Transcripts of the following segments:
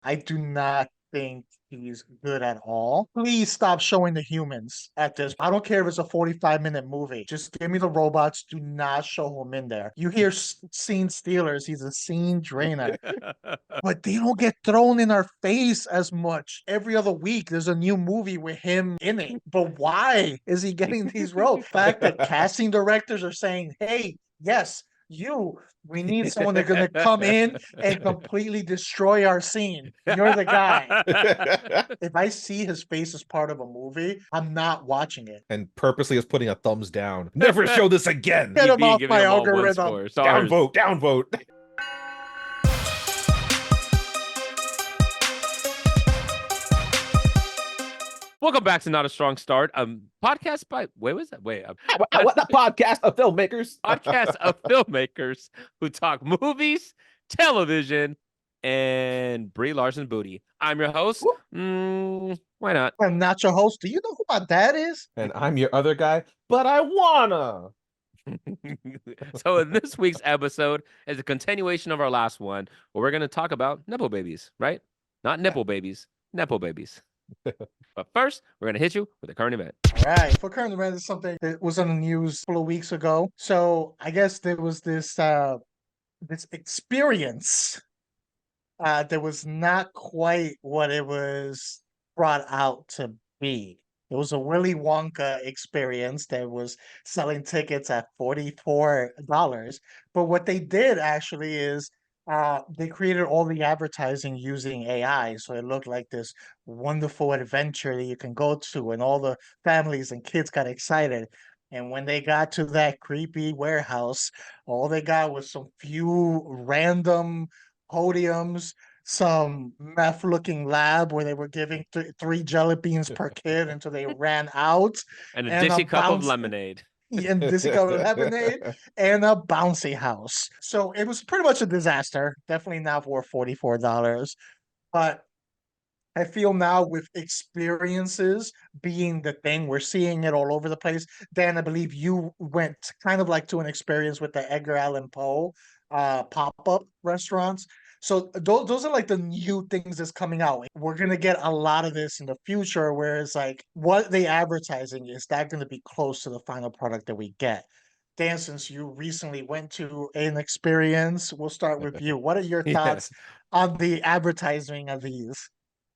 I do not think he's good at all. Please stop showing the humans at this. I don't care if it's a 45-minute movie. Just give me the robots. Do not show him in there. You hear scene stealers. He's a scene drainer. But they don't get thrown in our face as much. Every other week, there's a new movie with him in it. But why is he getting these roles? The fact that casting directors are saying, hey, yes, we need someone that's going to come in and completely destroy our scene. You're the guy. If I see his face as part of a movie, I'm not watching it. And purposely is putting a thumbs down. Never show this again. Get him off giving my them all one algorithm. score. Stars. Downvote, downvote. Welcome back to Not a Strong Start. Podcast by wait, was that? Wait, What the podcast of filmmakers? podcast of filmmakers who talk movies, television, and Brie Larson booty. I'm your host. Why not? I'm not your host. Do you know who my dad is? And I'm your other guy, but I wanna. So in this week's episode is a continuation of our last one, where we're going to talk about Nepo babies, right? Not nipple babies, Nepo babies. But first, we're going to hit you with a current event. All right. For current event, is something that was on the news a couple of weeks ago. So I guess there was this experience that was not quite what it was brought out to be. It was a Willy Wonka experience that was selling tickets at $44. But what they did actually is they created all the advertising using AI. So it looked like this wonderful adventure that you can go to, and all the families and kids got excited. And when they got to that creepy warehouse, all they got was some few random podiums, some meth looking lab where they were giving three jelly beans per kid until they ran out, And a and dixie cup of lemonade. and this got lemonade and a bouncy house. So it was pretty much a disaster. Definitely not worth $44. But I feel now with experiences being the thing, we're seeing it all over the place. Dan, I believe you went kind of like to an experience with the Edgar Allan Poe pop-up restaurants. So those are like the new things that's coming out. We're gonna get a lot of this in the future, where it's like what they advertising is that going to be close to the final product that we get. Dan, since you recently went to an experience, we'll start with you. What are your Yeah. thoughts on the advertising of these?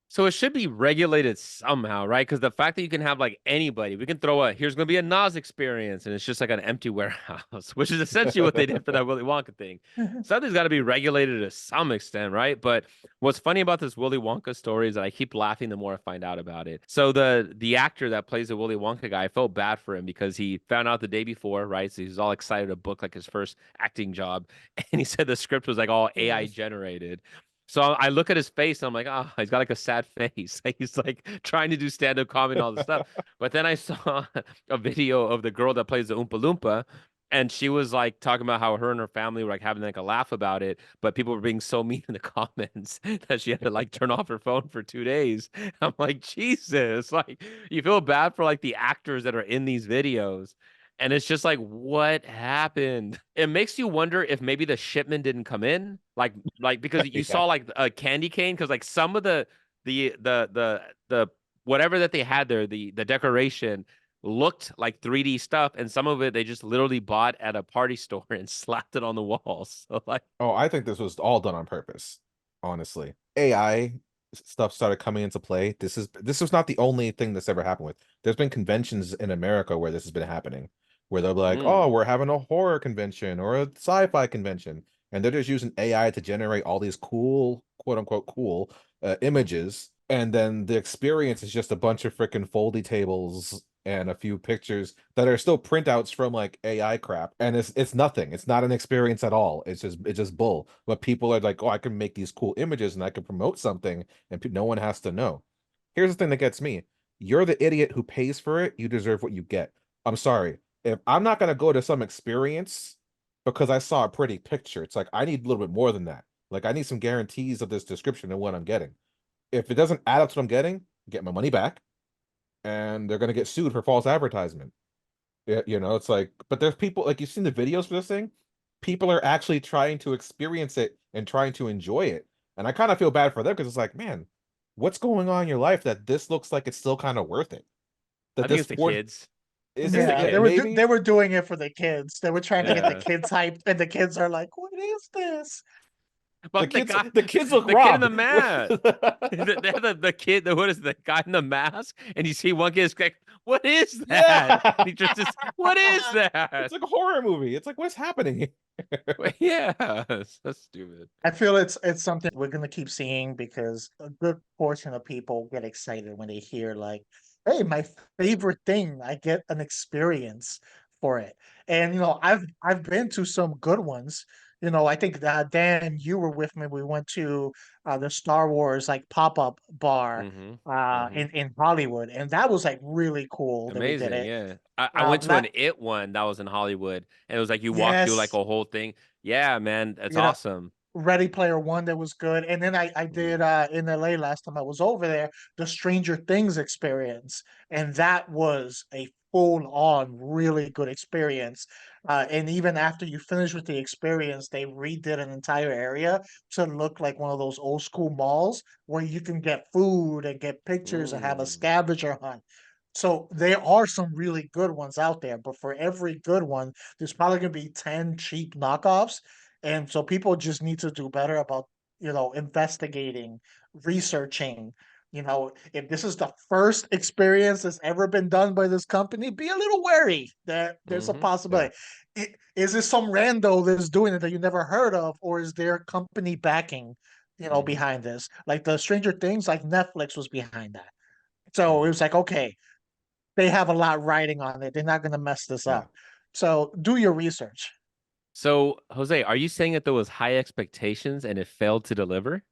So it should be regulated somehow, right? Because the fact that you can have like anybody, we can throw here's going to be a NASS experience, and it's just like an empty warehouse, which is essentially what they did for that Willy Wonka thing. Something's got to be regulated to some extent, right? But what's funny about this Willy Wonka story is that I keep laughing the more I find out about it. So the actor that plays the Willy Wonka guy, I felt bad for him because he found out the day before, right? So he's all excited to book like his first acting job, and he said the script was like all AI generated. So I look at his face and I'm like, he's got like a sad face. He's like trying to do stand-up comedy and all this stuff. But then I saw a video of the girl that plays the Oompa Loompa, and she was like talking about how her and her family were like having like a laugh about it, but people were being so mean in the comments that she had to like turn off her phone for 2 days. I'm like, Jesus, like you feel bad for like the actors that are in these videos. And it's just like, what happened? It makes you wonder if maybe the shipment didn't come in, like because you saw like a candy cane, because like some of the whatever that they had there, the decoration looked like 3D stuff, and some of it they just literally bought at a party store and slapped it on the walls. So like, Oh, I think this was all done on purpose, honestly. AI stuff started coming into play. This was not the only thing that's ever happened with. There's been conventions in America where this has been happening, where they'll be like, oh, we're having a horror convention or a sci-fi convention, and they're just using AI to generate all these cool, quote unquote cool images, and then the experience is just a bunch of freaking foldy tables and a few pictures that are still printouts from like AI crap, and it's nothing. It's not an experience at all. It's just bull. But people are like, oh, I can make these cool images and I can promote something, and no one has to know. Here's the thing that gets me: you're the idiot who pays for it. You deserve what you get. I'm sorry. If I'm not gonna go to some experience because I saw a pretty picture, it's like I need a little bit more than that. Like I need some guarantees of this description and what I'm getting. If it doesn't add up to what I'm getting, get my money back, and they're gonna get sued for false advertisement. It's like, but there's people like you've seen the videos for this thing. People are actually trying to experience it and trying to enjoy it. And I kind of feel bad for them because it's like, man, what's going on in your life that this looks like it's still kind of worth it? I That think this it's the sport kids. is It's the it? Yeah, Yeah, kids. they maybe. were doing it for the kids. They were trying to get the Yeah. kids hyped, and the kids are like, "What is this?" But The kids look the kid in the robbed. mask. They have the kid, what is the guy in the mask? And you see one kid is like, what is that? Yeah. And he just is, what is that? It's like a horror movie. It's like, what's happening here? Yeah, so stupid. I feel it's something we're gonna keep seeing because a good portion of people get excited when they hear like, "Hey, my favorite thing, I get an experience for it." And I've been to some good ones. I think that Dan, you were with me. We went to the Star Wars like pop-up bar Mm-hmm. Mm-hmm. in Hollywood, and that was like really cool that we did Amazing, it. yeah. I went to La an It one that was in Hollywood, and it was like you walk through like yes, a whole thing. Yeah, man, that's you know, awesome. Ready Player One that was good, and then I Mhm. did in LA last time I was over there the Stranger Things experience, and that was a full on really good experience. And even after you finish with the experience, they redid an entire area to look like one of those old school malls where you can get food and get pictures and have a Mm. scavenger hunt. So there are some really good ones out there, but for every good one, there's probably gonna be 10 cheap knockoffs, and so people just need to do better about, investigating, researching. If this is the first experience that's ever been done by this company, be a little wary that there's a Mm-hmm. Yeah. possibility. Is this some rando that's doing it that you never heard of, or is there company backing, Mm-hmm. behind this? Like the Stranger Things, like Netflix was behind that. So it Mm-hmm. was like, okay, they have a lot riding on it. They're not going to mess this Yeah. up. So do your research. So, Jose, are you saying that there was high expectations and it failed to deliver?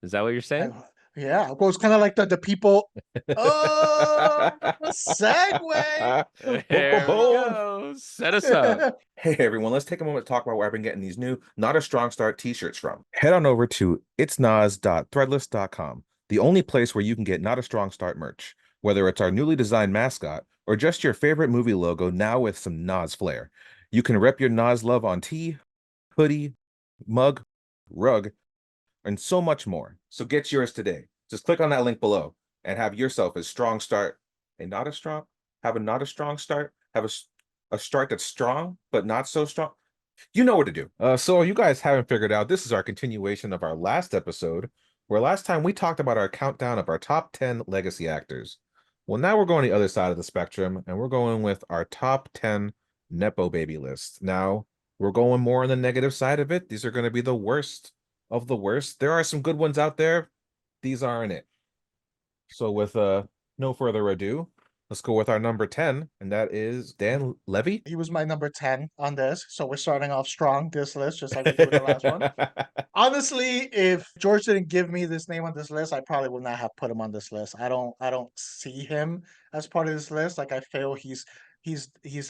Is that what you're I, saying? yeah, well, it's kind of like the people. Oh, segue. Boom, boom, There we boom. go. Set us up. Hey everyone, let's take a moment to talk about where I've been getting these new Not a Strong Start t-shirts from. Head on over to itsnas.threadless.com, the only place where you can get Not a Strong Start merch, whether it's our newly designed mascot or just your favorite movie logo now with some Nas flair. You can rep your Nas love on tee, hoodie, mug, rug, and so much more. So get yours today. Just click on that link below and have yourself a strong start. And not a strong, have a not a strong start, have a start that's strong, but not so strong. You know what to do. So you guys haven't figured out, this is our continuation of our last episode, where last time we talked about our countdown of our top 10 legacy actors. Well, now we're going the other side of the spectrum, and we're going with our top 10 Nepo baby list. Now, we're going more on the negative side of it. These are going to be the worst of the worst. There are some good ones out there. These aren't it. So with no further ado, let's go with our number 10, and that is Dan Levy. He was my number 10 on this. So we're starting off strong this list, just like we did with the last one. Honestly, if George didn't give me this name on this list, I probably would not have put him on this list. I don't see him as part of this list. Like I feel he's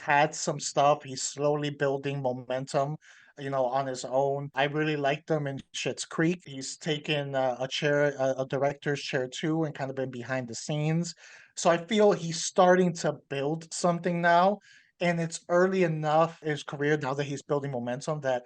had some stuff. He's slowly building momentum, on his own. I really liked him in Schitt's Creek. He's taken a director's chair too, and kind of been behind the scenes. So I feel he's starting to build something now, and it's early enough in his career now that he's building momentum that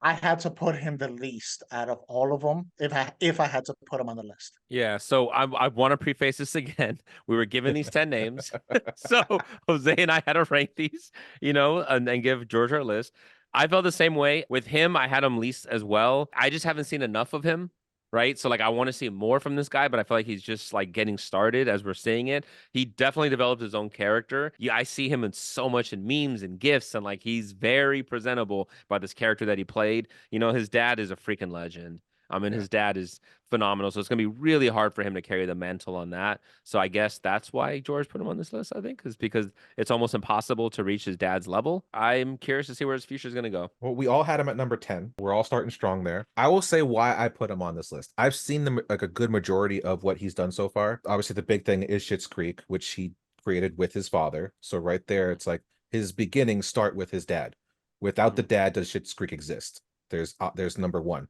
I had to put him the least out of all of them if I had to put him on the list. Yeah, so I want to preface this again. We were given these 10 names. So Jose and I had to rank these, and give George our list. I felt the same way. With him, I had him least as well. I just haven't seen enough of him, right? So like I want to see more from this guy, but I feel like he's just like getting started as we're seeing it. He definitely developed his own character. Yeah, I see him in so much in memes and gifs, and like he's very presentable by this character that he played. His dad is a freaking legend. I mean, Yeah. his dad is phenomenal. So it's going to be really hard for him to carry the mantle on that. So I guess that's why George put him on this list, I think, is because it's almost impossible to reach his dad's level. I'm curious to see where his future is going to go. Well, we all had him at number 10. We're all starting strong there. I will say why I put him on this list. I've seen them like a good majority of what he's done so far. Obviously, the big thing is Schitt's Creek, which he created with his father. So right there, it's like his beginnings start with his dad. Without the dad, does Schitt's Creek exist? There's number one.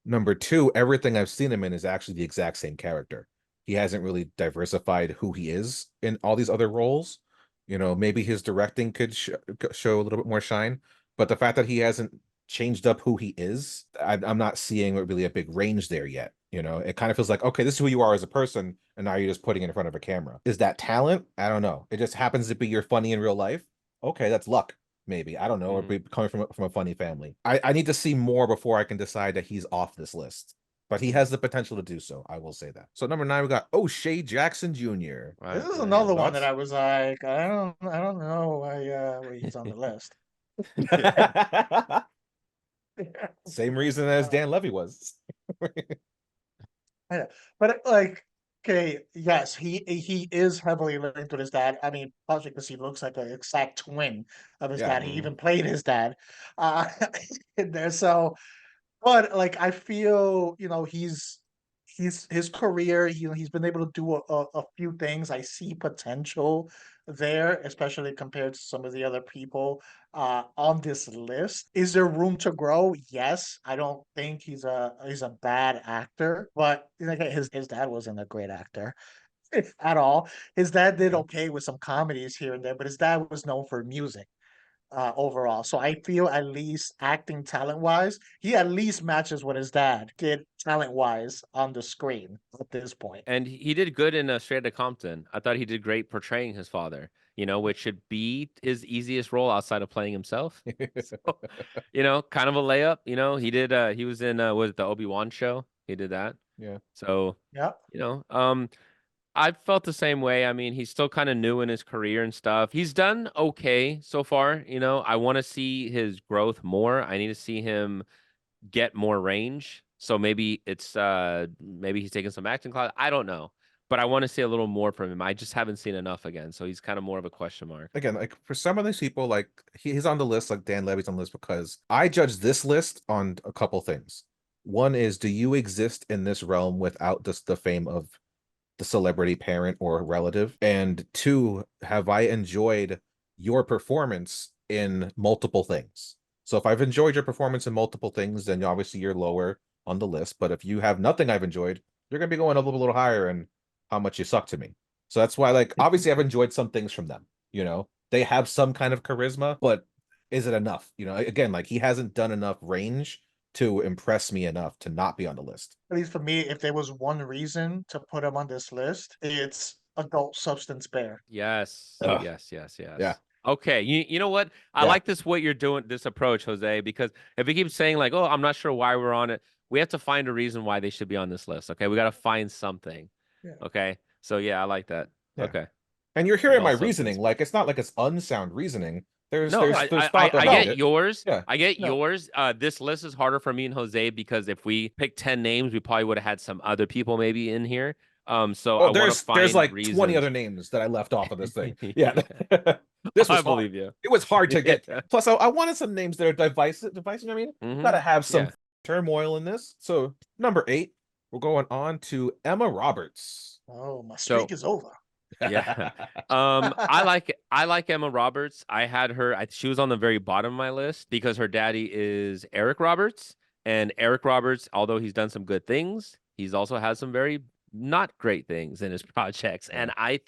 Number two, everything I've seen him in is actually the exact same character. He hasn't really diversified who he is in all these other roles. Maybe his directing could show a little bit more shine, but the fact that he hasn't changed up who he is, I'm not seeing really a big range there yet. You know, it kind of feels like, okay, this is who you are as a person, and now you're just putting it in front of a camera. Is that talent? I don't know. It just happens to be you're funny in real life. Okay, that's luck, maybe. I don't know, or be coming from a funny family. I need to see more before I can decide that he's off this list. But he has the potential to do so. I will say that. So number 9, we got O'Shea Jackson Jr. This is Right. another one that Thoughts? I was like, I don't know why he's on the list. Same reason as Dan Levy was. Yeah, but like, okay, yes, he is heavily linked with his dad. I mean, partially because he looks like an exact twin of his Yeah. dad. He even played his dad, uh, in there. So, but like, I feel he's his career. He's been able to do a few things. I see potential there, especially compared to some of the other people on this list. Is there room to grow? Yes. I don't think he's a bad actor, but like his dad wasn't a great actor at all. His dad did Yeah. okay with some comedies here and there, but his dad was known for music overall. So I feel at least acting talent wise, he at least matches what his dad did talent wise on the screen at this point. And he did good in Straight Outta Compton. I thought he did great portraying his father, which should be his easiest role outside of playing himself. So, kind of a layup. He was in was it the Obi-Wan show? He did that. Yeah. So, Yeah. I felt the same way. I mean, he's still kind of new in his career and stuff. He's done okay so far. I want to see his growth more. I need to see him get more range. So maybe he's taking some acting class. I don't know. But I want to see a little more from him. I just haven't seen enough again. So he's kind of more of a question mark. Again, like for some of these people, like he's on the list, like Dan Levy's on the list, because I judge this list on a couple things. One is, do you exist in this realm without just the fame of the celebrity parent or relative? And 2, have I enjoyed your performance in multiple things? So if I've enjoyed your performance in multiple things, then obviously you're lower on the list. But if you have nothing I've enjoyed, you're gonna be going a little higher in how much you suck to me. So that's why, like, obviously I've enjoyed some things from them. They have some kind of charisma, but is it enough? Again, like he hasn't done enough range to impress me enough to not be on the list. At least for me, if there was one reason to put him on this list, it's adult substance bear. Yes. Ugh. Yes, yes, yes. Yeah. Okay. You know what? I Yeah. like what you're doing, this approach, Jose, because if we keep saying like, oh, I'm not sure why we're on it, we have to find a reason why they should be on this list. Okay. We got to find something. Yeah. Okay. So yeah, I like that. Yeah. Okay. And you're hearing my Adult substance. reasoning. Like, it's not like it's unsound reasoning. There's No, there's I thought behind get it. yours. Yeah. I get No. yours. This list is harder for me and Jose because if we picked 10 names, we probably would have had some other people maybe in here. So I want to there's find like reasons. 20 other names that I left off of this thing. Yeah. This was I hard. believe you. It was hard to get. Yeah. Plus, I wanted some names that are divisive. I mean, gotta have some Yeah. turmoil in this. So number 8, we're going on to Emma Roberts. Oh, my streak is over. Yeah. I like Emma Roberts. I had her. She was on the very bottom of my list because her daddy is Eric Roberts, and Eric Roberts, although he's done some good things, he's also had some very not great things in his projects. And I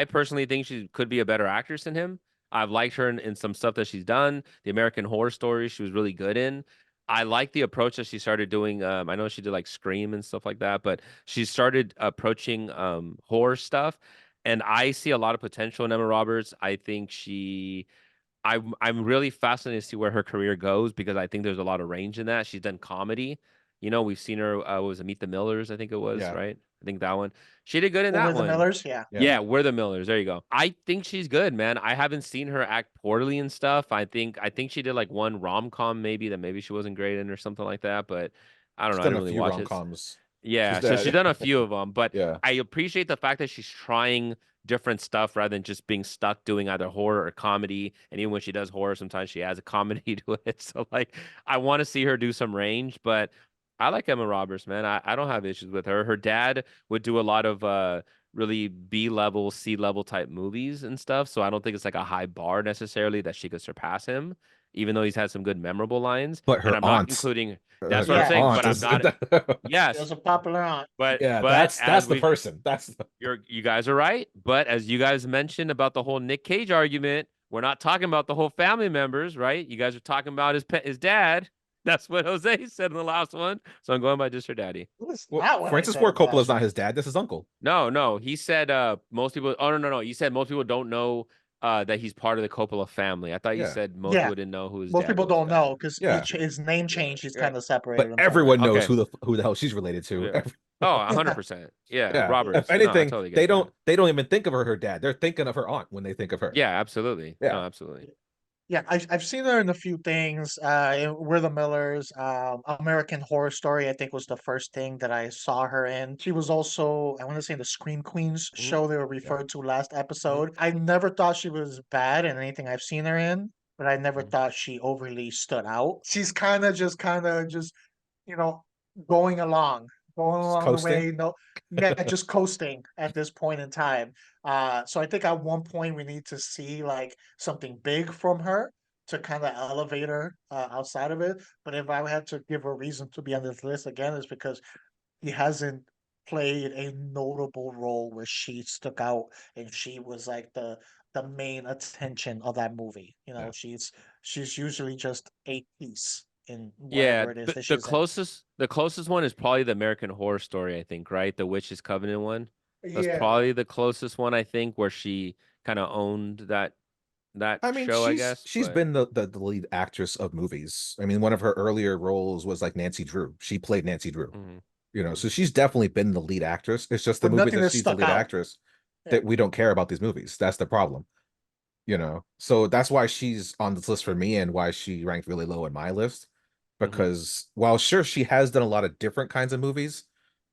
personally think she could be a better actress than him. I've liked her in some stuff that she's done. The American Horror Story, she was really good in. I like the approach that she started doing. I know she did like Scream and stuff like that, but she started approaching horror stuff. And I see a lot of potential in Emma Roberts. I think I'm really fascinated to see where her career goes because I think there's a lot of range in that. She's done comedy. We've seen her. What was it, Meet the Millers? I think it was, Yeah. right? I think that one. She did good in Over that the one. Millers, yeah. Yeah, We're the Millers. There you go. I think she's good, man. I haven't seen her act poorly and stuff. I think she did like one rom-com maybe she wasn't great in or something like that, but I don't She's know. I done didn't a really few watch it. rom-coms. Yeah, so she's done a few of them, but Yeah. I appreciate the fact that she's trying different stuff rather than just being stuck doing either horror or comedy. And even when she does horror, sometimes she adds a comedy to it. So like, I want to see her do some range, but I like Emma Roberts, man. I don't have issues with her. Her dad would do a lot of really B-level, C-level type movies and stuff. So I don't think it's like a high bar necessarily that she could surpass him, even though he's had some good memorable lines. But her and I'm aunt, not including. like, That's what I'm her saying. aunt But I'm is- not. Yes, There's a popular aunt. but yeah, but that's as the we person. you guys are right. But as you guys mentioned about the whole Nick Cage argument, we're not talking about the whole family members, right? You guys are talking about his dad. That's what Jose said in the last one. So I'm going by just her daddy. That's Well, not what I Francis said Ford in the Coppola is last not one. his dad. That's his uncle. No. He said most people. Oh no. You said most people don't know that he's part of the Coppola family. I thought you Yeah. said most Yeah. people didn't know who his Most dad people was. don't Gotcha. know because Yeah. his name change. He's Yeah. kind of separated But himself. everyone knows Okay. who the hell she's related to. Yeah. Oh, 100%. Yeah, Yeah. Roberts. If No, I anything, totally get they that. don't even think of her dad. They're thinking of her aunt when they think of her. Yeah, absolutely. No, Yeah. absolutely. Yeah, I've seen her in a few things. In We're the Millers, American Horror Story, I think was the first thing that I saw her in. She was also, I want to say, in the Scream Queens Mhm. show they were referred to last episode. I never thought she was bad in anything I've seen her in, but I never Mhm. thought she overly stood out. She's kind of just, you know, going along, going Just along the coasting. way. No, yeah, just coasting at this point in time. So I think at one point we need to see like something big from her to kind of elevate her outside of it. But if I had to give a reason to be on this list again, it's because he hasn't played a notable role where she stuck out and she was like the main attention of that movie. You know, Yeah. she's usually just a piece in Yeah, whatever it is that the she's in. closest one is probably the American Horror Story, I think, right? The Witch's Covenant one. That's Yeah. probably the closest one, I think, where she kind of owned that I mean, show, I guess. she's But been the lead actress of movies. I mean, one of her earlier roles was like Nancy Drew. She played Nancy Drew. mhm, You know, mhm. so she's definitely been the lead actress. It's just the But movies nothing that that she's the stuck lead out. actress Yeah. that we don't care about these movies. That's the problem. You know, so that's why she's on this list for me and why she ranked really low in my list. Mhm. Because while sure she has done a lot of different kinds of movies,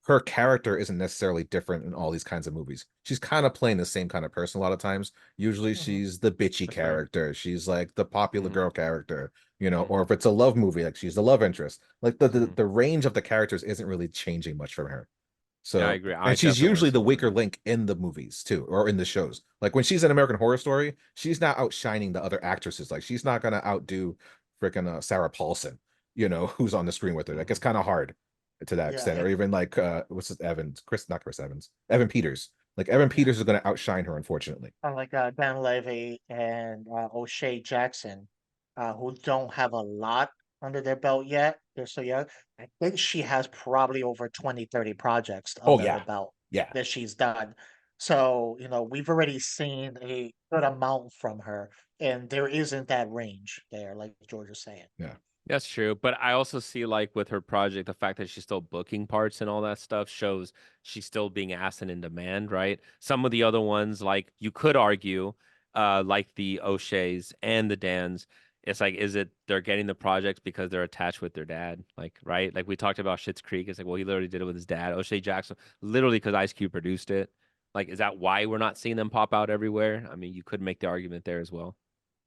her character isn't necessarily different in all these kinds of movies. She's kind of playing the same kind of person a lot of times. Usually Mhm. she's the bitchy For sure. character. She's like the popular Mhm, girl character, you know, or mhm, if it's a love movie, like she's the love interest. Like mhm. the range of the characters isn't really changing much from her. Yeah, I So, agree. I and she's definitely want usually to see the more. weaker link in the movies too, or in the shows. Like when she's in American Horror Story, she's not outshining the other actresses. Like she's not gonna outdo freaking Sarah Paulson, you know, who's on the screen with her. Like it's Mhm. kind of hard to that Yeah. extent. Or even like what's his Evans, not Chris Evans, Evan Peters. Like Evan Yeah. Peters is gonna outshine her, unfortunately. Like Dan Levy and O'Shea Jackson, who don't have a lot under their belt yet. They're so young. I think she has probably over 20, 30 projects Oh under her yeah, belt yeah. that she's done. So, we've already seen a good amount from her, and there isn't that range there, like George was saying. Yeah. That's true, but I also see like with her project, the fact that she's still booking parts and all that stuff shows she's still being asked and in demand, right? Some of the other ones, like you could argue, like the O'Shea's and the Dans, it's like, is it they're getting the projects because they're attached with their dad, like right? Like we talked about Schitt's Creek. It's like, well, he literally did it with his dad. O'Shea Jackson, literally because Ice Cube produced it. Like, is that why we're not seeing them pop out everywhere? I mean, you could make the argument there as well.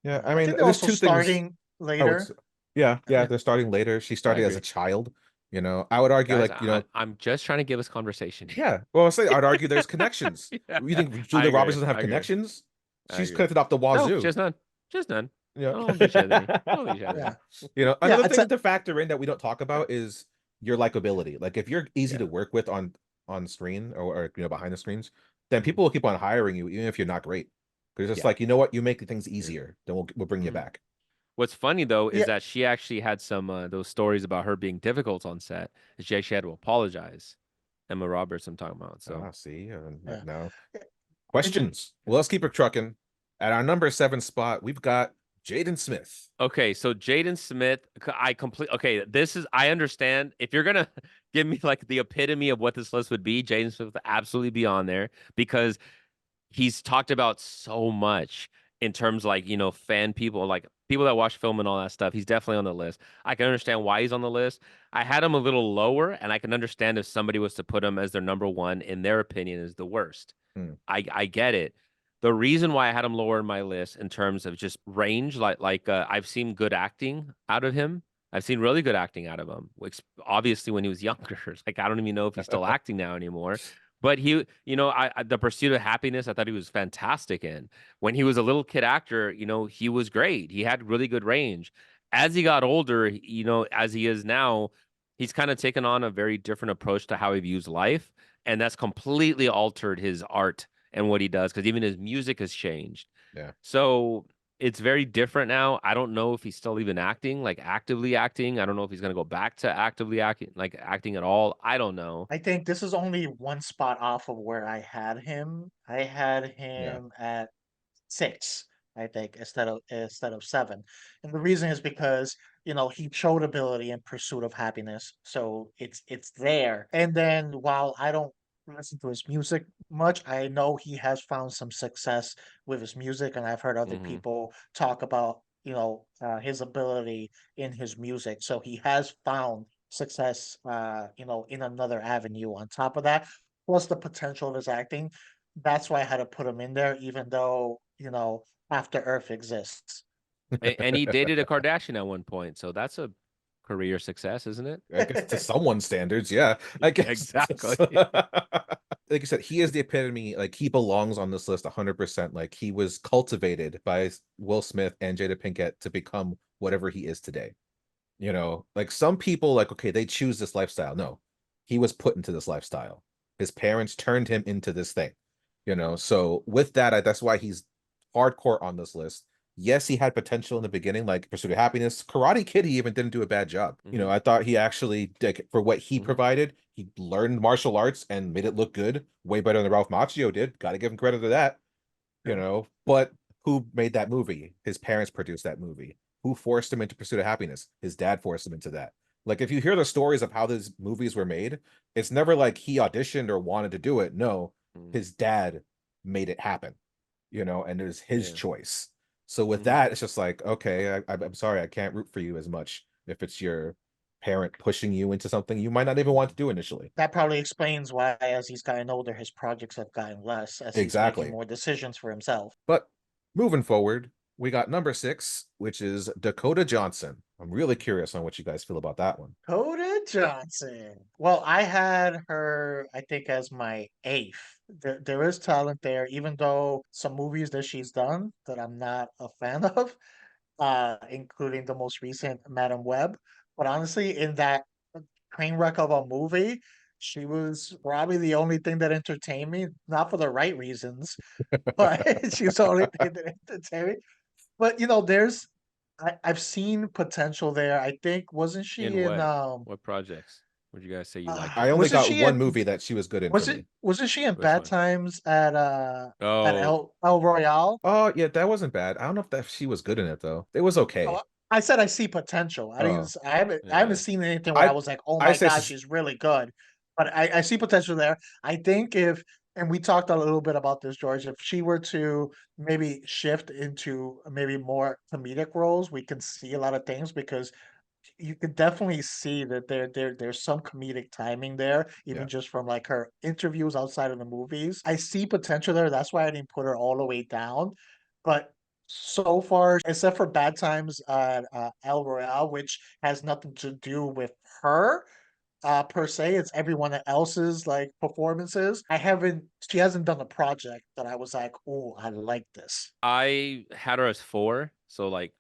Yeah. Yeah, I I mean, think they're there's also two things. starting Oh, it's later. yeah, Yeah, they're starting later. She I started as a agree, child. You know, I would argue guys. like, you know, I'm just trying to give us conversation. yeah. Well, I'd argue there's connections. Yeah, You think I Julia Roberts agree. doesn't have I agree. connections? I She's agree. connected off the No, wazoo. just none. Just none. You I don't think she has any. I know, don't think she has any. yeah, yeah. another It's a thing to factor in that we don't talk about is your likability. Like if you're easy Yeah. to work with on screen or behind the screens, then Mhm. people will keep on hiring you even if you're not great. Because it's Yeah. like, you know what, you make things easier, then we'll bring you Mhm. back. What's funny though is yeah. that she actually had some those stories about her being difficult on set. And she actually had to apologize. Emma Roberts, I'm talking about. So Ah, see, Yeah. no Yeah, it just questions. Well, let's keep it trucking. At our number 7 spot, we've got Jaden Smith. okay, so Jaden Smith, okay, this is I understand if you're gonna give me like the epitome of what this list would be, Jaden Smith would absolutely be on there because he's talked about so much in terms like, fan people, like people that watch film and all that stuff. He's definitely on the list. I can understand why he's on the list. I had him a little lower, and I can understand if somebody was to put him as their number one, in their opinion, is the worst. Hmm. I get it. The reason why I had him lower in my list in terms of just range, I've seen good acting out of him. I've seen really good acting out of him, which obviously when he was younger. Like I don't even know if he's still acting now anymore. But he, the Pursuit of Happiness, I thought he was fantastic in. When he was a little kid actor, he was great. He had really good range. As he got older, as he is now, he's kind of taken on a very different approach to how he views life, and that's completely altered his art and what he does because even his music has changed. Yeah. So it's very different now. I don't know if he's still even acting, like actively acting. I don't know if he's gonna go back to actively acting, like acting at all. I don't know. I think this is only one spot off of where I had him. I had Yeah. him at 6, I think, instead of 7. And the reason is because, he showed ability in Pursuit of Happiness. So it's there. And then while I don't listen to his music much, I know he has found some success with his music, and I've heard other Hmm. people talk about, his ability in his music. So he has found success in another avenue on top of that, plus the potential of his acting. That's why I had to put him in there, even though, After Earth exists. And he dated a Kardashian at one point, so that's a career success, isn't it? I guess to someone's standards, yeah. I guess Exactly. like you said, he is the epitome. Like he belongs on this list 100%. Like he was cultivated by Will Smith and Jada Pinkett to become whatever he is today. Like some people, like okay, they choose this lifestyle. No, he was put into this lifestyle. His parents turned him into this thing. So with that, that's why he's hardcore on this list. Yes, he had potential in the beginning, like Pursuit of Happiness. Karate Kid, he even didn't do a bad job. I thought he actually, like, for what he provided, he learned martial arts and made it look good, way better than Ralph Macchio did. Got to give him credit to that. But who made that movie? His parents produced that movie. Who forced him into Pursuit of Happiness? His dad forced him into that. Like, if you hear the stories of how these movies were made, it's never like he auditioned or wanted to do it. No, his dad made it happen, and it was his choice. So with that, it's just like, okay, I'm sorry, I can't root for you as much if it's your parent pushing you into something you might not even want to do initially. That probably explains why, as he's gotten older, his projects have gotten less, as he's making Exactly. more decisions for himself. But moving forward, we got number 6, which is Dakota Johnson. I'm really curious on what you guys feel about that one. Dakota Johnson. Well, I had her, I think, as my 8th. There is talent there, even though some movies that she's done that I'm not a fan of, including the most recent Madam Web. But honestly, in that train wreck of a movie, she was probably the only thing that entertained me, not for the right reasons, but she was the only thing that entertained me. But I've seen potential there. I think wasn't In she in what projects would you guys say you liked I her? only wasn't got she one in movie that she was good in for me. wasn't she in Which Bad one? Times at Oh, El Royale? Oh, yeah, that wasn't bad. I don't know if that she was good in it though. It was Oh, okay. I said I see potential. I didn't. Oh, s- I haven't yeah. seen anything where I I was like, "Oh I my say gosh, she's really good." But I see potential there. I think if, and we talked a little bit about this, George, if she were to maybe shift into maybe more comedic roles, we can see a lot of things because you could definitely see that there's some comedic timing there, even yeah. just from like her interviews outside of the movies. I see potential there. That's why I didn't put her all the way down. But so far, except for Bad Times at El Royale, which has nothing to do with her per se, it's everyone else's like performances. She hasn't done a project that I was like, oh, I like this. I had her as 4, so like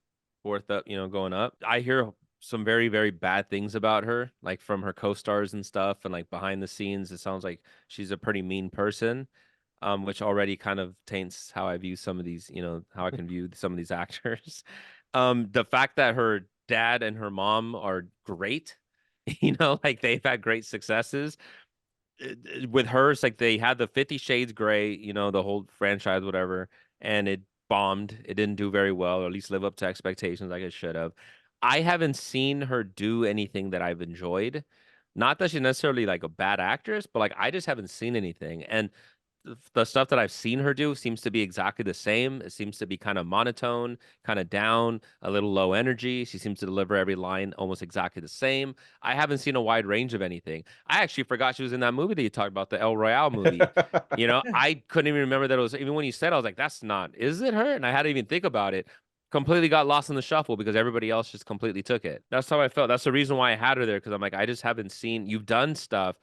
fourth up, going up. I hear some very, very bad things about her, like from her co-stars and stuff, and like behind the scenes, it sounds like she's a pretty mean person, which already kind of taints how I view some of these, how I can view some of these actors. The fact that her dad and her mom are great, like they've had great successes with her. It's like they had the 50 Shades Gray, the whole franchise, whatever, and it bombed. It didn't do very well, or at least live up to expectations like it should have. I haven't seen her do anything that I've enjoyed. Not that she's necessarily like a bad actress, but like I just haven't seen anything. And the stuff that I've seen her do seems to be exactly the same. It seems to be kind of monotone, kind of down, a little low energy. She seems to deliver every line almost exactly the same. I haven't seen a wide range of anything. I actually forgot she was in that movie that you talked about, the El Royale movie. I couldn't even remember that it was, even when you said, I was like, that's not, is it her? And I had to even think about it. Completely got lost in the shuffle because everybody else just completely took it. That's how I felt. That's the reason why I had her there, because I'm like, I just haven't seen, you've done stuff.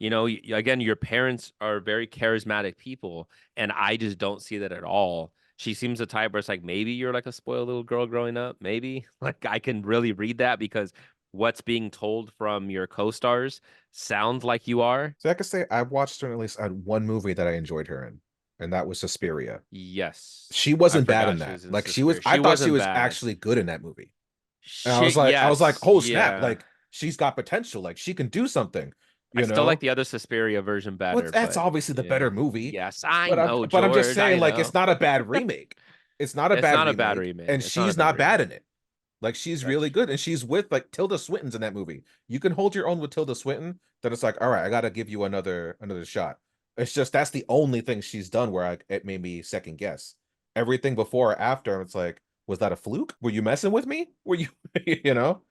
Again, your parents are very charismatic people, and I just don't see that at all. She seems the type where it's like, maybe you're like a spoiled little girl growing up. Maybe like I can really read that because what's being told from your co-stars sounds like you are. So I could say I watched her at least at one movie that I enjoyed her in. and that was Suspiria. Yes. She I wasn't bad forgot in she that. was in Like she was, Suspiria. I She thought she wasn't was bad. actually good in that movie. And She, I was like, yes, oh snap, yeah. like she's got potential, like she can do something, I you still like know. the other Suspiria version Well, better, that's but obviously the better yeah. movie. Yes, I But know, I'm just George. saying, I like, know. it's not a bad remake. It's not a It's bad not a bad remake, remake. and It's not a she's bad not bad remake. in it. Like she's That's really true. good, and she's with like Tilda Swinton's in that movie. You can hold your own with Tilda Swinton. Then it's like, all right, I gotta give you another shot. It's just that's the only thing she's done where it made me second guess. Everything before or after, it's like, was that a fluke? Were you messing with me? Were you, you know?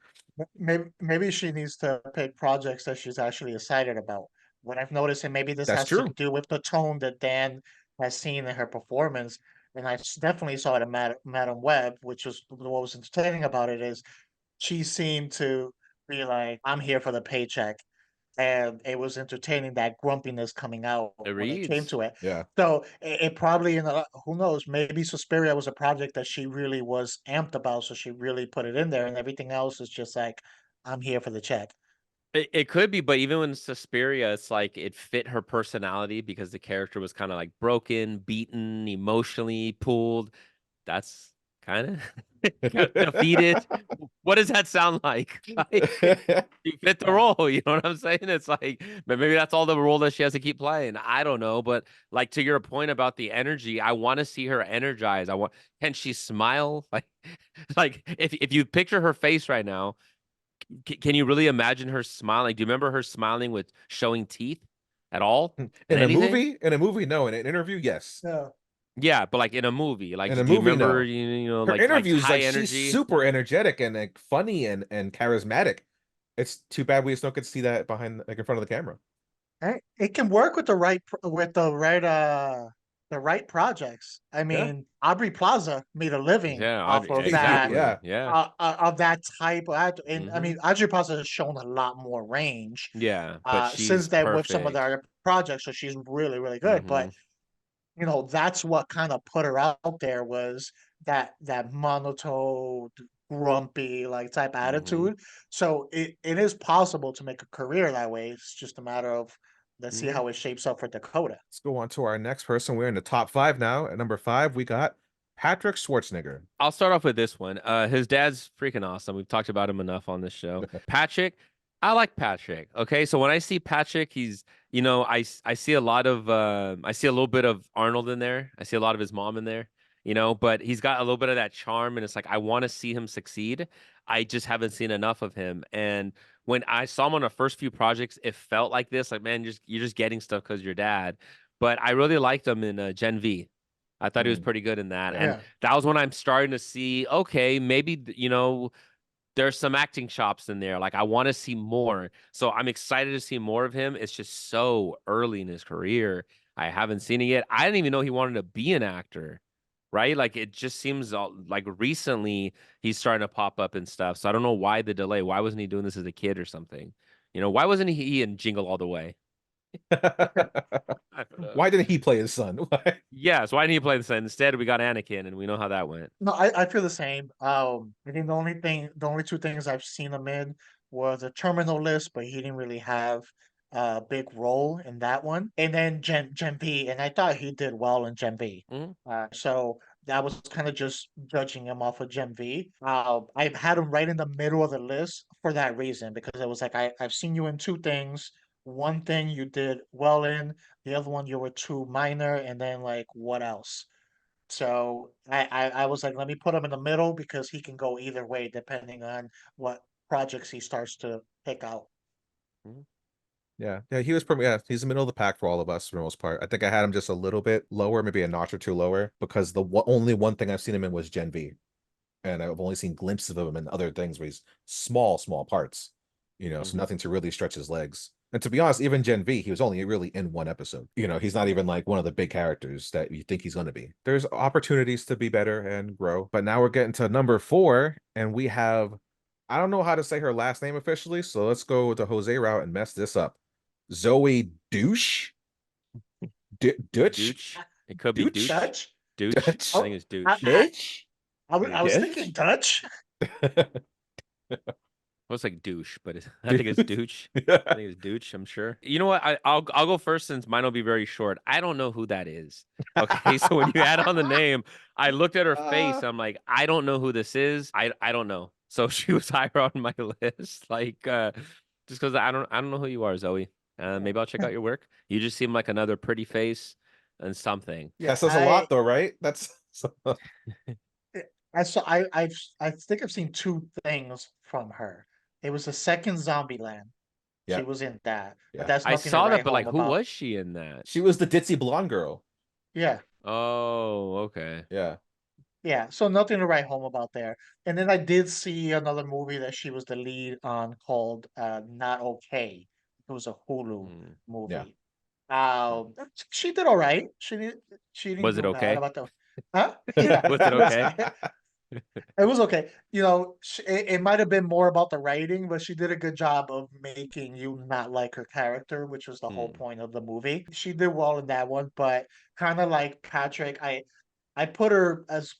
Maybe she needs to pick projects that she's actually excited about. What I've noticed, and maybe this That's has to true. do with the tone that Dan has seen in her performance, and definitely saw it in Madam Web, which was what was entertaining about it is she seemed to be like, "I'm here for the paycheck," and it was entertaining that grumpiness coming out It when it came reads. to it. Yeah. So it probably who knows, maybe Suspiria was a project that she really was amped about, so she really put it in there, and everything else is just like, I'm here for the check. It could be, but even when Suspiria, it's like it fit her personality because the character was kind of like broken, beaten, emotionally pulled. That's kind of defeated. What does that sound like? Like, you fit the Yeah. role, you know what I'm saying? It's like, but maybe that's all the role that she has to keep playing. I don't know, but like to your point about the energy, I want to see her energized. Can she smile? Like if you picture her face right now, can you really imagine her smiling? Do you remember her smiling with showing teeth at all in anything? In a movie, no. In an interview, yes. Yeah. Yeah, but like in a movie, like In a do you movie, remember no. Her like interviews, high like she's energy? super energetic and like funny and charismatic. It's too bad we just don't get to see that behind, like in front of the camera. It can work with the right projects. I Yeah, mean, Aubrey Plaza made a living Yeah, off of that exactly. exactly. Yeah. Yeah. of that type of act. And I Hmm. mean, Aubrey Plaza has shown a lot more range Yeah, but since she's then with some of the perfect. other projects, so she's really, really good. But Hmm. that's what kind of put her out there was that monotone, grumpy like type Hmm. attitude. So it is possible to make a career that way. It's just a matter of let's see Hmm. how it shapes up for Dakota. Let's go on to our next person. We're in the top five now. At number five, we got Patrick Schwarzenegger. I'll start off with this one. His dad's freaking awesome. We've talked about him enough on this show. Patrick, I like Patrick. Okay, so when I see Patrick, he's I see a lot of I see a little bit of Arnold in there. I see a lot of his mom in there. But he's got a little bit of that charm, and it's like I want to see him succeed. I just haven't seen enough of him. And when I saw him on the first few projects, it felt like this. Like, man, you're just getting stuff because your dad. But I really liked him in Gen V. I thought he was Mm, pretty good in that. yeah. And Yeah. that was when I'm starting to see, okay, maybe, there's some acting chops in there. Like I want to see more. So I'm excited to see more of him. It's just so early in his career. I haven't seen it yet. I didn't even know he wanted to be an actor, right? Like it just seems like recently he's starting to pop up and stuff. So I don't know why the delay. Why wasn't he doing this as a kid or something? Why wasn't he in Jingle All the Way? I don't know. Why didn't he play his son? Yeah, so why didn't he play this? Instead, we got Anakin, and we know how that went. No, I feel the same. I think the only two things I've seen him in was a Terminal List, but he didn't really have a big role in that one. And then Gen V, and I thought he did well in Gen V. Mhm. So that was kind of just judging him off of Gen V. I've had him right in the middle of the list for that reason, because it was like I've seen you in two things. One thing you did well in, the other one you were too minor, and then like what else? So I was like, let me put him in the middle because he can go either way depending on what projects he starts to pick out. Mhm. Yeah, he was probably, yeah, he's in the middle of the pack for all of us for the most part. I think I had him just a little bit lower, maybe a notch or two lower, because the only one thing I've seen him in was Gen V, and I've only seen glimpses of him in other things where he's small parts, so Mhm. nothing to really stretch his legs. And to be honest, even Gen V, he was only really in one episode. He's not even like one of the big characters that you think he's going to be. There's opportunities to be better and grow. But now we're getting to number four, and we have, I don't know how to say her last name officially, so let's go with the Jose route and mess this up. Zoe Douche? Dutch? Dooch. It could be Dutch? Dooch. Dutch? Dooch. I Dutch? think Oh, it's I Dooch. I, Dutch? I was thinking Dutch? Dutch. Well, it's like douche, but I think it's douche. I Yeah. think it's douche. I'm sure. You know what? I'll go first since mine will be very short. I don't know who that is. Okay, so when you add on the name, I looked at her face. I'm like, I don't know who this is. I don't know. So she was higher on my list. Like, just because I don't know who you are, Zoe. Maybe I'll check out your work. You just seem like another pretty face and something. Yeah, That says a lot, though, right? I think I've seen two things from her. It was the second Zombieland. She Yeah, was in that, but yeah. that's I nothing to saw that, write but home like, who about. was she in that? She was the ditzy blonde girl. Yeah, Oh, okay. Yeah. yeah. So nothing to write home about there. And then I did see another movie that she was the lead on called Not Okay. It was a Hulu Hmm. Yeah. movie. She did all right. She didn't Was it do bad okay? about the huh? Yeah, Was it okay? it was okay. It might have been more about the writing, but she did a good job of making you not like her character, which was the whole Hmm. point of the movie. She did well in that one, but kind of like Patrick, I put her as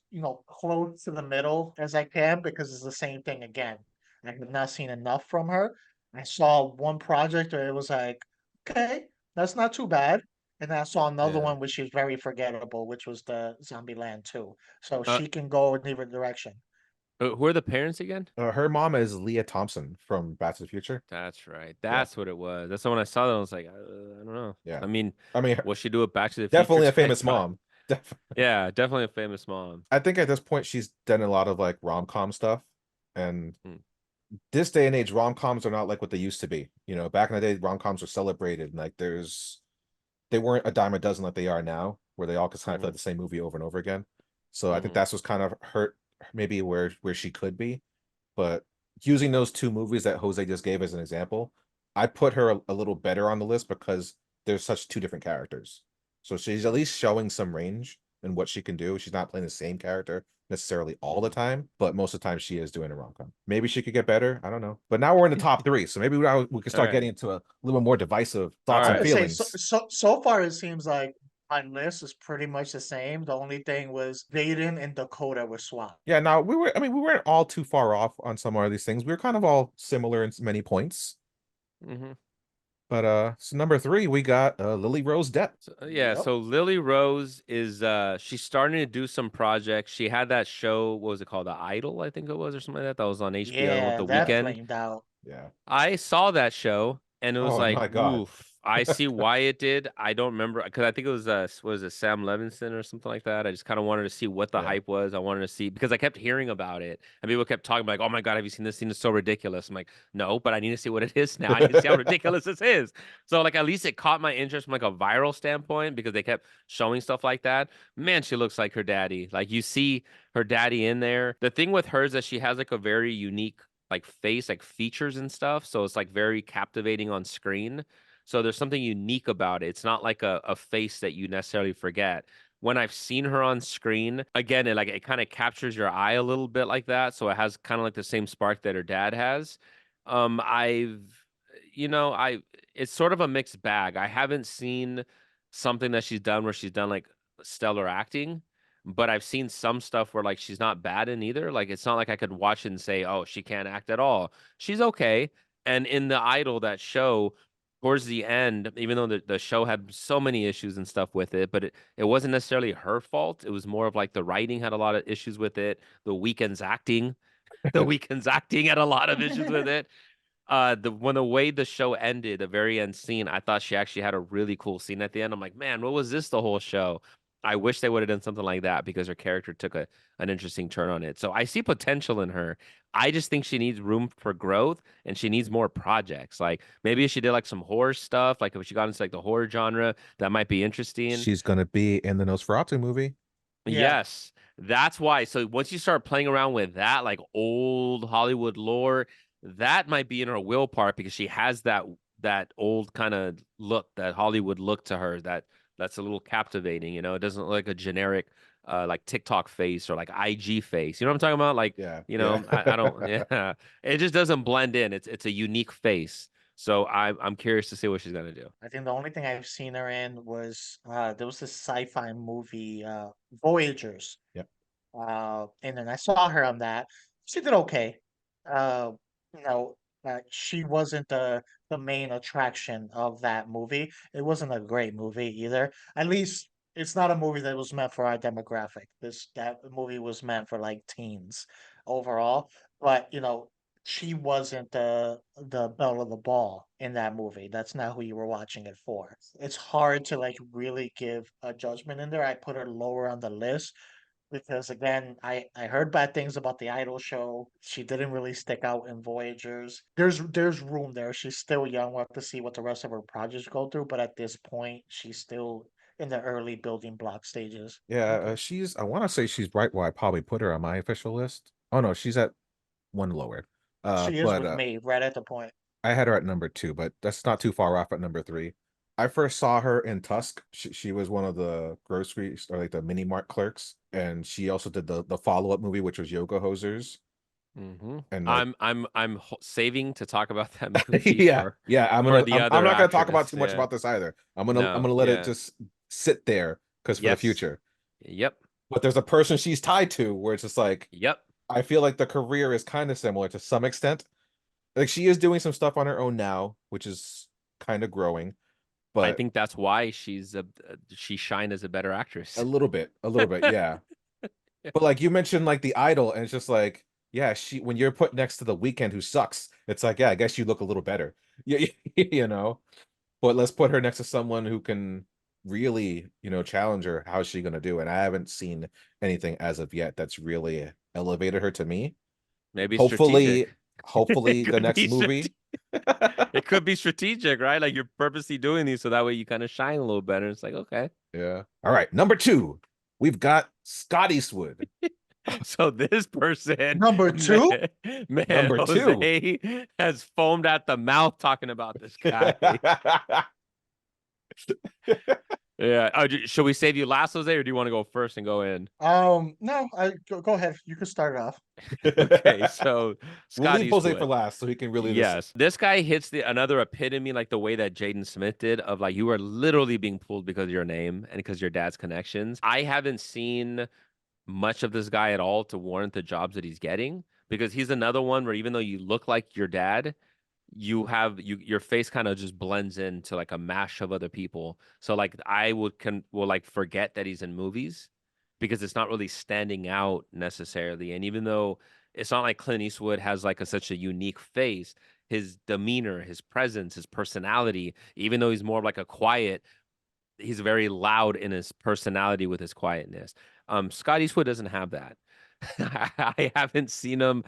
close to the middle as I can because it's the same thing again. I have not seen enough from her. I saw one project where it was like, okay, that's not too bad. And then I saw another Yeah. one which is very forgettable, which was the Zombieland 2. So Uh, she can go in either direction. who are the parents again? Her mom is Leah Thompson from Back to the Future. That's right. Yeah, That's what it was. That's the one I saw. That I was like, I don't know. yeah. I mean, I mean, what she do it Back to the Future definitely a famous 25? mom. Def Yeah, definitely a famous mom. I think at this point she's done a lot of like rom-com stuff, and Hmm. this day and age, rom-coms are not like what they used to be. Back in the day, rom-coms were celebrated, and like they weren't a dime a dozen like they are now, where they all just kind of feel like Hmm. the same movie over and over again. So I think Hmm. that's what's kind of hurt maybe where she could be. But using those two movies that Jose just gave as an example, I put her a little better on the list because there's such two different characters. So she's at least showing some range in what she can do. She's not playing the same character necessarily all the time, but most of the time she is doing a rom-com. Maybe she could get better. I don't know. But now we're in the top three, so maybe we can All start right. getting into a little more divisive All thoughts I'm and gonna right. say feelings. so far it seems like my list is pretty much the same. The only thing was Vaden and Dakota were swapped. Yeah, now we weren't all too far off on some of these things. We were kind of all similar in many points. Hmm. But so number three, we got Lily Rose Depp. So, yeah, Yep. so Lily Rose is she's starting to do some projects. She had that show, what was it called? The Idol, I think it was, or something like that. That was on HBO with Yeah, the that weekend. flamed out. Yeah. I saw that show and it was Oh like, my God. oof. I see why it did. I don't remember because I think it was what was it, Sam Levinson or something like that. I just kind of wanted to see what the Yeah. hype was. I wanted to see because I kept hearing about it and people kept talking like, "Oh my God, have you seen this scene? It's so ridiculous." I'm like, "No, but I need to see what it is now. I need to see how ridiculous this is." So like at least it caught my interest from like a viral standpoint because they kept showing stuff like that. Man, she looks like her daddy. Like you see her daddy in there. The thing with her is that she has like a very unique like face, like features and stuff. So it's like very captivating on screen. So there's something unique about it. It's not like a face that you necessarily forget. When I've seen her on screen, again, it kind of captures your eye a little bit like that. So it has kind of like the same spark that her dad has. I've I it's sort of a mixed bag. I haven't seen something that she's done where she's done like stellar acting, but I've seen some stuff where like she's not bad in either. Like it's not like I could watch it and say, "Oh, she can't act at all." She's okay. And in The Idol, that show, towards the end, even though the show had so many issues and stuff with it, but it wasn't necessarily her fault. It was more of like the writing had a lot of issues with it. The Weeknd's acting, the Weeknd's acting had a lot of issues with it. The way the show ended, the very end scene, I thought she actually had a really cool scene at the end. I'm like, man, what was this the whole show? I wish they would have done something like that because her character took an interesting turn on it. So I see potential in her. I just think she needs room for growth and she needs more projects. Like maybe if she did like some horror stuff, like if she got into like the horror genre, that might be interesting. She's gonna be in the Nosferatu movie. Yeah. Yes, that's why. So once you start playing around with that, like old Hollywood lore, that might be in her will part because she has that old kind of look, that Hollywood look to her that's a little captivating. It doesn't look like a generic like TikTok face or like IG face. You know what I'm talking about? Like, Yeah, yeah. I don't. Yeah, it just doesn't blend in. It's a unique face. So I'm curious to see what she's gonna do. I think the only thing I've seen her in was there was this sci-fi movie, Voyagers. Yep. And then I saw her on that. She did okay. Uh, she wasn't the main attraction of that movie. It wasn't a great movie either. At least it's not a movie that was meant for our demographic. That movie was meant for like teens overall. But she wasn't the belle of the ball in that movie. That's not who you were watching it for. It's hard to like really give a judgment in there. I put her lower on the list because again, I heard bad things about the Idol show. She didn't really stick out in Voyagers. There's room there. She's still young. We'll have to see what the rest of her projects go through. But at this point, she's still in the early building block stages. Yeah, Okay. she's. I want to say she's right where I probably put her on my official list. Oh no, she's at one lower. She is But with me, right at the point. I had her at number 2, but that's not too far off at number 3. I first saw her in Tusk. She was one of the grocery or like the mini mart clerks, and she also did the follow-up movie, which was Yoga Hosers. And like, I'm saving to talk about that movie yeah, yeah, for the I'm other not gonna talk about actress. too much Yeah. about this either. I'm No. gonna let it Yeah. just sit there because for the Yes. future. Yep. But there's a person she's tied to where it's just like, Yep. I feel like the career is kind of similar to some extent. Like she is doing some stuff on her own now, which is kind of growing, I but think that's why she shined as a better actress. a little bit, yeah. But like you mentioned, like the Idol, and it's just like, yeah, when you're put next to the Weeknd, who sucks, it's like, yeah, I guess you look a little better, yeah, you know. But let's put her next to someone who can really, challenge her. How's she gonna do? And I haven't seen anything as of yet that's really elevated her to me. Maybe Hopefully, strategic. hopefully the could next be movie. It could be strategic, right? Like you're purposely doing these so that way you kind of shine a little better. It's like, okay. Yeah. All right. Number 2, we've got Scott Eastwood. So this person, Number 2? man, Number 2. Jose has foamed at the mouth talking about this guy. Yeah. Should we save you last, Jose, or do you want to go first and go in? No, go ahead. You can start it off. Okay, so We'll Scott leave Jose Eastwood. for last so he can really Yes, this guy hits another epitome, like the way that Jaden Smith did, of like you are literally being pulled because of your name and because your dad's connections. I haven't seen much of this guy at all to warrant the jobs that he's getting, because he's another one where even though you look like your dad, your face kind of just blends into like a mash of other people. So like will like forget that he's in movies because it's not really standing out necessarily. And even though it's not like Clint Eastwood has like such a unique face, his demeanor, his presence, his personality, even though he's more of like a quiet, he's very loud in his personality with his quietness. Scott Eastwood doesn't have that. I haven't seen him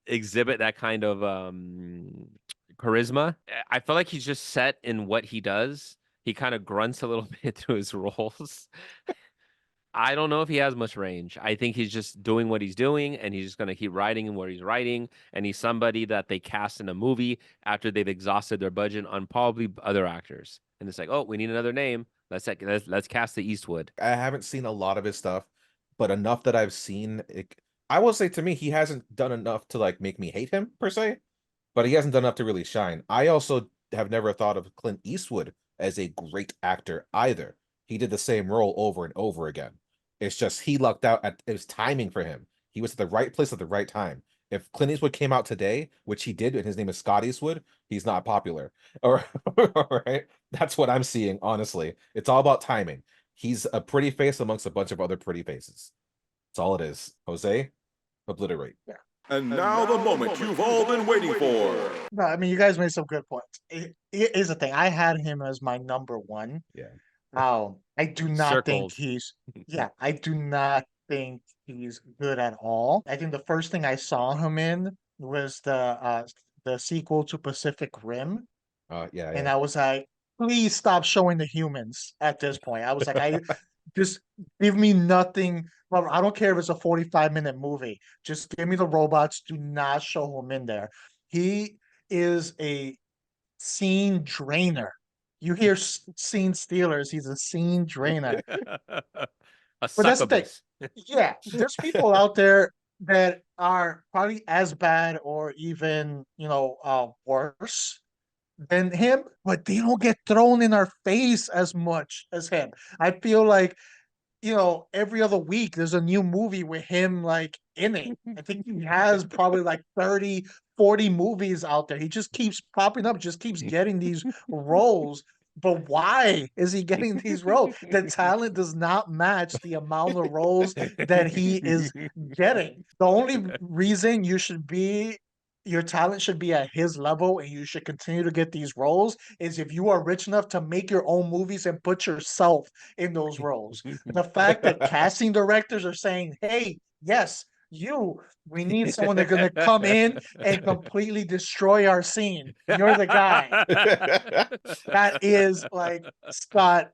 exhibit that kind of charisma. I feel like he's just set in what he does. He kind of grunts a little bit through his roles. I don't know if he has much range. I think he's just doing what he's doing, and he's just going to keep writing where he's writing. And he's somebody that they cast in a movie after they've exhausted their budget on probably other actors. And it's like, oh, we need another name. Let's cast the Eastwood. I haven't seen a lot of his stuff, but enough that I've seen it. I will say, to me, he hasn't done enough to like make me hate him per se, but he hasn't done enough to really shine. I also have never thought of Clint Eastwood as a great actor either. He did the same role over and over again. It's just he lucked out at it was timing for him. He was at the right place at the right time. If Clint Eastwood came out today, which he did, and his name is Scott Eastwood, he's not popular. All right. That's what I'm seeing, honestly. It's all about timing. He's a pretty face amongst a bunch of other pretty faces. That's all it is. Jose, obliterate. Yeah. And now the moment you've all been waiting for. No, I mean you guys made some good points. Here's the thing. I had him as my number 1. Yeah. I do not think Circled. I do not think he's good at all. I think the first thing I saw him in was the sequel to Pacific Rim. Yeah, And yeah. I was like, please stop showing the humans at this point. I was like, I just give me nothing. Well, I don't care if it's a 45-minute movie. Just give me the robots. Do not show him in there. He is a scene drainer. You hear scene stealers, he's a scene drainer. A But that's the thing. succubus. Yeah, there's people out there that are probably as bad or even, worse than him, but they don't get thrown in our face as much as him. I feel like, every other week there's a new movie with him like in it. I think he has probably like 30, 40 movies out there. He just keeps popping up, just keeps getting these roles. But why is he getting these roles? The talent does not match the amount of roles that he is getting. The only reason your talent should be at his level and you should continue to get these roles is if you are rich enough to make your own movies and put yourself in those roles. The fact that casting directors are saying, hey, yes, we need someone that's going to come in and completely destroy our scene. You're the guy. That is like Scott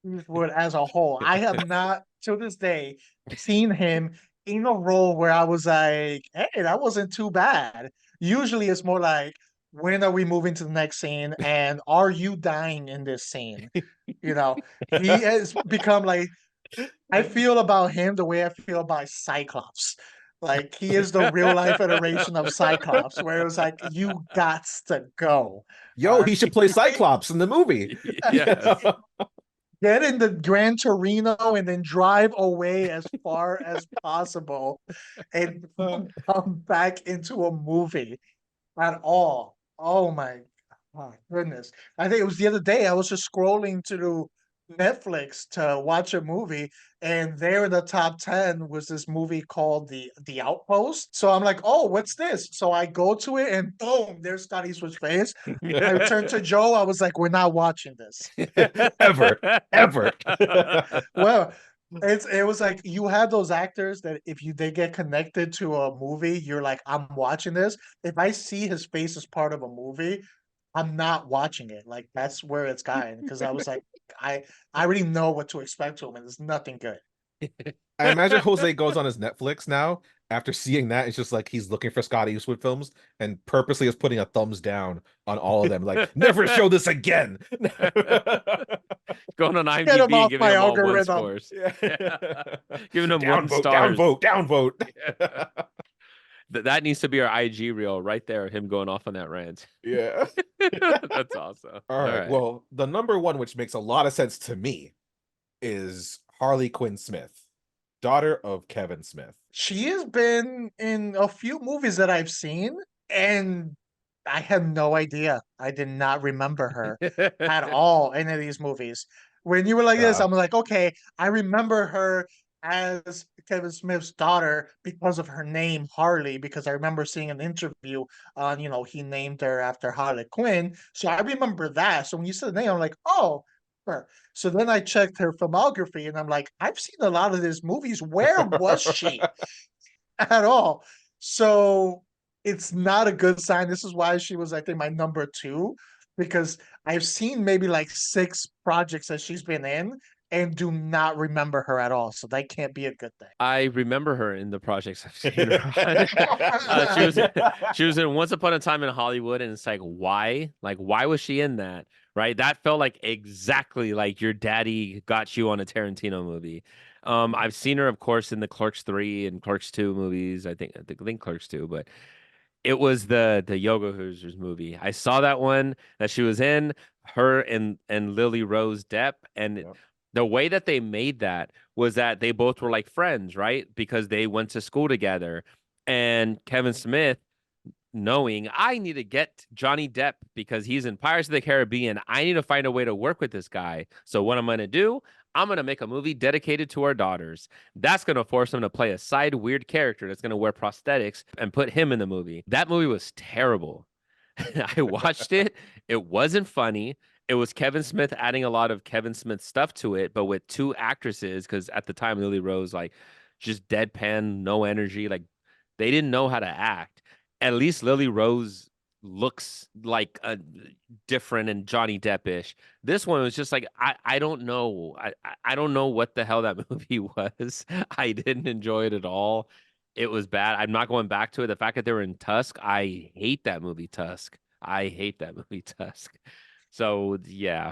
Eastwood as a whole. I have not, to this day, seen him in a role where I was like, hey, that wasn't too bad. Usually it's more like, when are we moving to the next scene? And are you dying in this scene? You know, he has become like, I feel about him the way I feel about Cyclops. Like he is the real life iteration of Cyclops, where it was like, you got to go. Yo, he should play Cyclops in the movie. Yes. Get in the Gran Torino and then drive away as far as possible and come back into a movie at all. Oh my goodness. I think it was the other day I was just scrolling through Netflix to watch a movie, and there in the top 10 was this movie called The Outpost. So I'm like, oh, what's this? So I go to it and boom, there's Scott Eastwood's face. I turned to Joe, I was like, we're not watching this. Ever. Well, it was like you had those actors that if they get connected to a movie, you're like, I'm watching this. If I see his face as part of a movie, I'm not watching it. Like that's where it's gotten because I was like, I already know what to expect to him, and it's nothing good. I imagine Jose goes on his Netflix now after seeing that. It's just like he's looking for Scott Eastwood films and purposely is putting a thumbs down on all of them. Like, never show this again. Going on Get him IMDb, off giving my them all one algorithm. scores. Giving them one Downvote, stars. downvote. That needs to be our IG reel right there. Him going off on that rant. Yeah. That's awesome. All right. Well, the number one, which makes a lot of sense to me, is Harley Quinn Smith, daughter of Kevin Smith. She has been in a few movies that I've seen, and I had no idea. I did not remember her at all in any of these movies. When you were like this, I'm like, okay, I remember her as Kevin Smith's daughter because of her name Harley, because I remember seeing an interview on, he named her after Harley Quinn. So I remember that. So when you said the name, I'm like, oh, her. So then I checked her filmography and I'm like, I've seen a lot of these movies. Where was she at all? So it's not a good sign. This is why she was, I think, my number 2, because I've seen maybe like 6 projects that she's been in and do not remember her at all. So that can't be a good thing. I remember her in the projects I've seen her on. She was in Once Upon a Time in Hollywood, and it's like, why? Like, why was she in that? Right? That felt like exactly like your daddy got you on a Tarantino movie. I've seen her, of course, in the Clerks 3 and Clerks 2 movies. I think Clerks 2, but it was the Yoga Hoosers movie. I saw that one that she was in, her and Lily Rose Depp, and the way that they made that was that they both were like friends, right? Because they went to school together. And Kevin Smith, knowing I need to get Johnny Depp because he's in Pirates of the Caribbean, I need to find a way to work with this guy. So what I'm going to do, I'm going to make a movie dedicated to our daughters. That's going to force him to play a side weird character that's going to wear prosthetics and put him in the movie. That movie was terrible. I watched it. It wasn't funny. It was Kevin Smith adding a lot of Kevin Smith stuff to it, but with 2 actresses, because at the time Lily Rose, like, just deadpan, no energy. Like, they didn't know how to act. At least Lily Rose looks like a different and Johnny Depp-ish. This one was just like, I don't know. I don't know what the hell that movie was. I didn't enjoy it at all. It was bad. I'm not going back to it. The fact that they were in Tusk, I hate that movie Tusk. So yeah,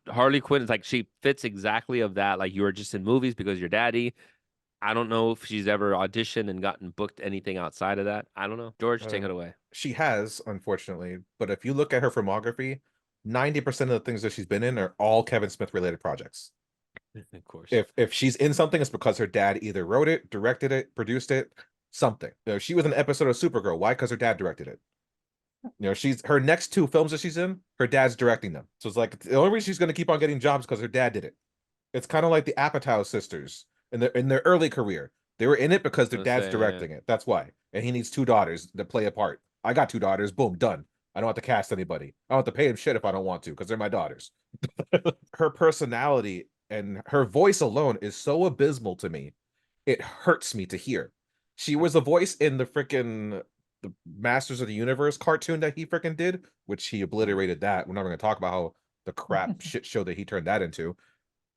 Harley Quinn is like, she fits exactly of that. Like, you were just in movies because your daddy. I don't know if she's ever auditioned and gotten booked anything outside of that. I don't know. George, take it away. She has, unfortunately, but if you look at her filmography, 90% of the things that she's been in are all Kevin Smith related projects. Of course. If she's in something, it's because her dad either wrote it, directed it, produced it. something. She was in an episode of Supergirl. Why? Because her dad directed it. She's her next 2 films that she's in, her dad's directing them. So it's like the only reason she's going to keep on getting jobs because her dad did it. It's kind of like the Apatow sisters in their early career. They were in it because their dad's directing it. That's why. And he needs 2 daughters to play a part. I got 2 daughters. Boom, done. I don't have to cast anybody. I don't have to pay him shit if I don't want to because they're my daughters. Her personality and her voice alone is so abysmal to me. It hurts me to hear. She was a voice in the Masters of the Universe cartoon that he freaking did, which he obliterated that. We're not going to talk about how the crap shit show that he turned that into.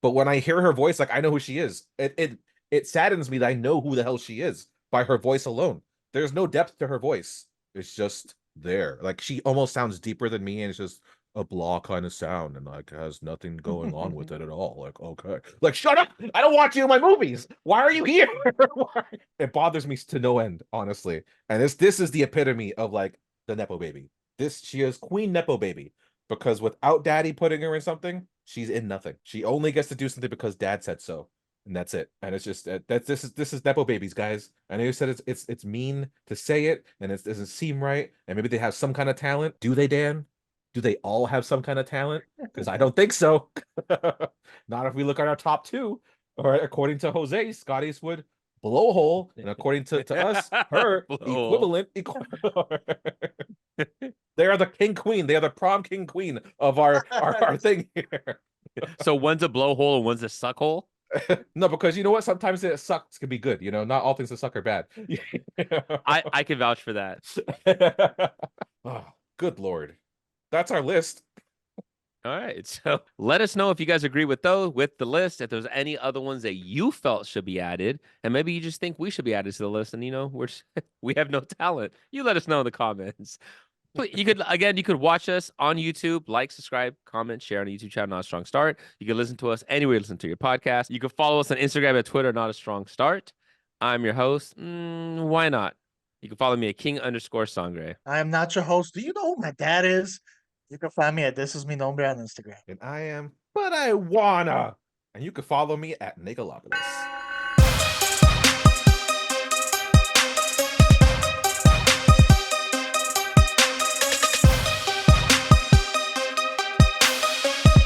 But when I hear her voice, like I know who she is. It saddens me that I know who the hell she is by her voice alone. There's no depth to her voice. It's just there. Like she almost sounds deeper than me, and it's just a blah kind of sound, and like has nothing going on with it at all. Like, okay, like shut up! I don't want you in my movies. Why are you here? It bothers me to no end, honestly. And this is the epitome of like the Nepo baby. She is Queen Nepo baby because without daddy putting her in something, she's in nothing. She only gets to do something because dad said so. And that's it. And it's just this is Nepo babies, guys. I know you said it's mean to say it, and it doesn't seem right. And maybe they have some kind of talent. Do they, Dan? Do they all have some kind of talent? Because I don't think so. Not if we look at our top 2. Or according to Jose, Scott Eastwood, blowhole, and according to us, her equivalent. They are the king queen. They are the prom king queen of our thing here. So one's a blowhole and one's a suckhole. No, because you know what? Sometimes it sucks can be good. Not all things that suck are bad. I can vouch for that. Oh, good Lord. That's our list. All right. So let us know if you guys agree with the list, if there's any other ones that you felt should be added, and maybe you just think we should be added to the list, and we have no talent. You let us know in the comments. But you could watch us on YouTube, like, subscribe, comment, share on the YouTube channel, Not a Strong Start. You can listen to us anywhere you listen to your podcast. You can follow us on Instagram and Twitter, Not a Strong Start. I'm your host. Why not? You can follow me at King_Sangre. I am not your host. Do you know who my dad is? You can find me at This Is Mi Nombre on Instagram. And I am, but I wanna. And you can follow me at Nicolopoulos.